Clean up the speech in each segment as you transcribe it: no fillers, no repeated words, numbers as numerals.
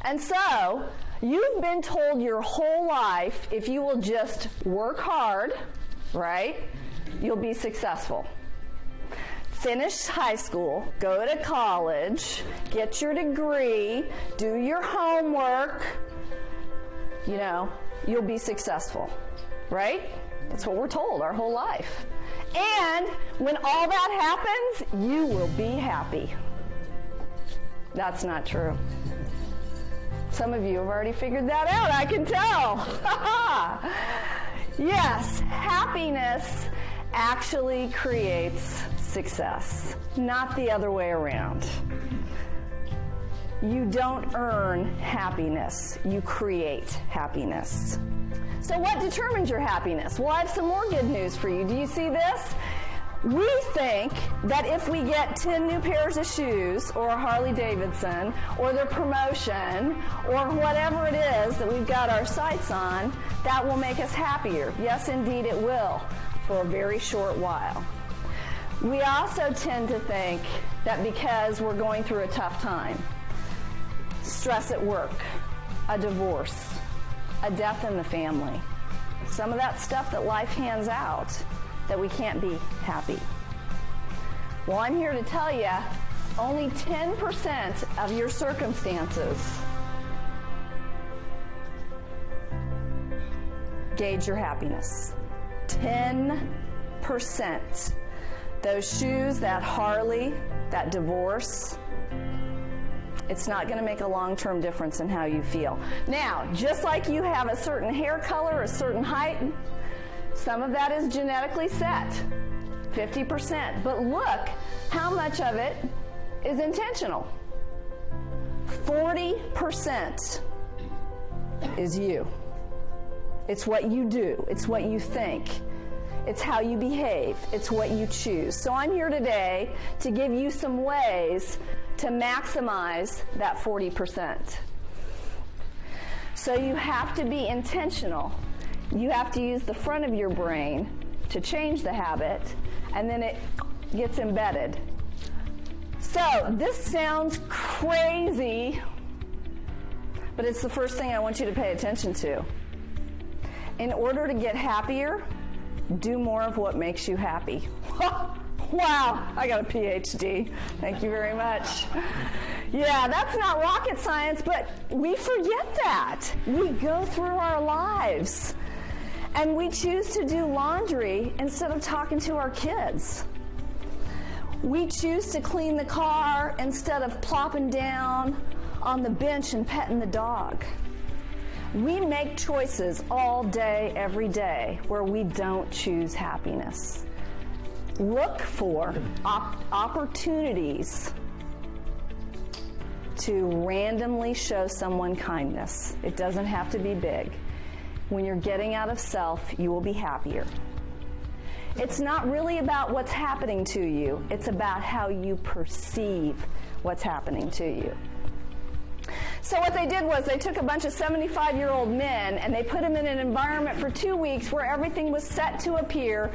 And so, you've been told your whole life, if you will just work hard, right, you'll be successful. Finish high school, go to college, get your degree, do your homework, you'll be successful, right? That's what we're told our whole life. And when all that happens, you will be happy. That's not true. Some of you have already figured that out, I can tell. Yes, happiness actually creates success, not the other way around. You don't earn happiness, you create happiness. So what determines your happiness? Well, I have some more good news for you. Do you see this? We think that if we get 10 new pairs of shoes, or a Harley Davidson, or the promotion, or whatever it is that we've got our sights on, that will make us happier. Yes, indeed it will, for a very short while. We also tend to think that because we're going through a tough time, stress at work, a divorce, a death in the family, some of that stuff that life hands out, that we can't be happy. Well, I'm here to tell you, only 10% of your circumstances gauge your happiness. 10%. Those shoes, that Harley, that divorce, it's not going to make a long-term difference in how you feel. Now, just like you have a certain hair color, a certain height, some of that is genetically set, 50%. But look how much of it is intentional. 40% is you. It's what you do. It's what you think. It's how you behave. It's what you choose. So I'm here today to give you some ways to maximize that 40%. So you have to be intentional. You have to use the front of your brain to change the habit, and then it gets embedded. So this sounds crazy, but it's the first thing I want you to pay attention to. In order to get happier, do more of what makes you happy. Wow, I got a PhD. Thank you very much. Yeah, that's not rocket science, but we forget that. We go through our lives, and we choose to do laundry instead of talking to our kids. We choose to clean the car instead of plopping down on the bench and petting the dog. We make choices all day, every day, where we don't choose happiness. Look for opportunities to randomly show someone kindness. It doesn't have to be big. When you're getting out of self, you will be happier. It's not really about what's happening to you. It's about how you perceive what's happening to you. So what they did was they took a bunch of 75-year-old men and they put them in an environment for 2 weeks where everything was set to appear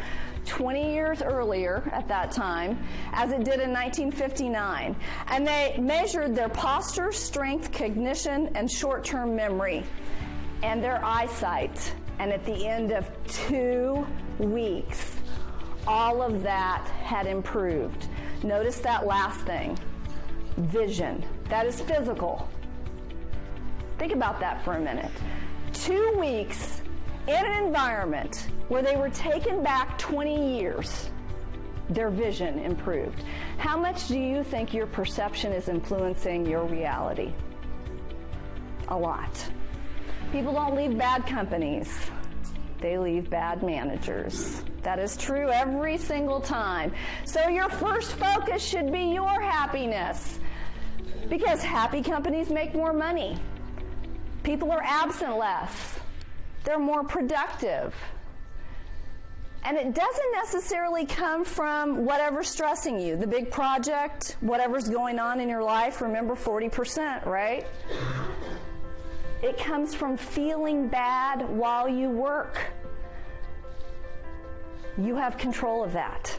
20 years earlier at that time, as it did in 1959. And they measured their posture, strength, cognition, and short-term memory, and their eyesight. And at the end of 2 weeks, all of that had improved. Notice that last thing, vision. That is physical. Think about that for a minute. 2 weeks in an environment where they were taken back 20 years, their vision improved. How much do you think your perception is influencing your reality? A lot. People don't leave bad companies. They leave bad managers. That is true every single time. So your first focus should be your happiness, because happy companies make more money. People are absent less. They're more productive. And it doesn't necessarily come from whatever's stressing you. The big project, whatever's going on in your life, remember 40%, right? It comes from feeling bad while you work. You have control of that.